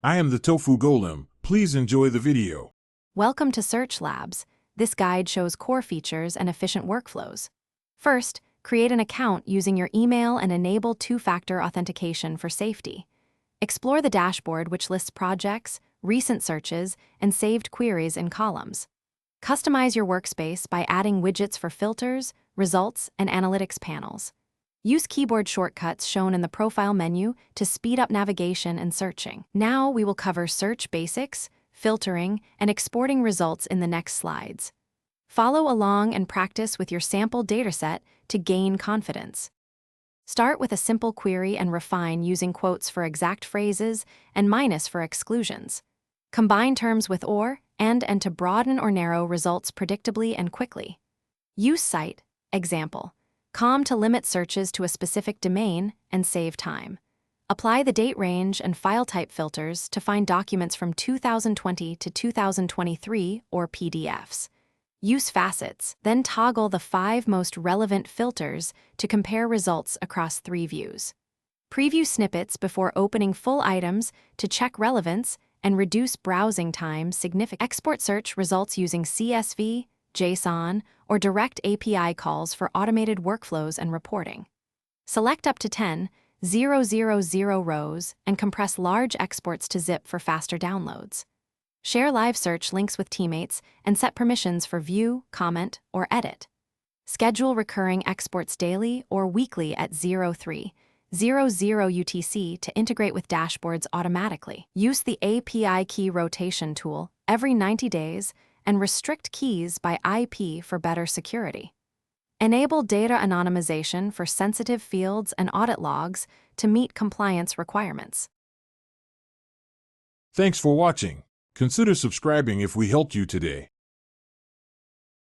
I am the Tofu Golem. Please enjoy the video. Welcome to Search Labs. This guide shows core features and efficient workflows. First, create an account using your email and enable two-factor authentication for safety. Explore the dashboard, which lists projects, recent searches, and saved queries in columns. Customize your workspace by adding widgets for filters, results, and analytics panels. Use keyboard shortcuts shown in the profile menu to speed up navigation and searching. Now we will cover search basics, filtering, and exporting results in the next slides. Follow along and practice with your sample dataset to gain confidence. Start with a simple query and refine using quotes for exact phrases and minus for exclusions. Combine terms with or, and to broaden or narrow results predictably and quickly. Use cite, example, com to limit searches to a specific domain and save time. Apply the date range and file type filters to find documents from 2020 to 2023 or PDFs. Use facets, then toggle the 5 most relevant filters to compare results across 3 views. Preview snippets before opening full items to check relevance and reduce browsing time significantly. Export search results using CSV, JSON, or direct API calls for automated workflows and reporting. Select up to 10,000 rows and compress large exports to zip for faster downloads. Share live search links with teammates and set permissions for view, comment, or edit. Schedule recurring exports daily or weekly at 0300 UTC to integrate with dashboards automatically. Use the API key rotation tool every 90 days and restrict keys by IP for better security. Enable data anonymization for sensitive fields and audit logs to meet compliance requirements. Thanks for watching. Consider subscribing if we helped you today.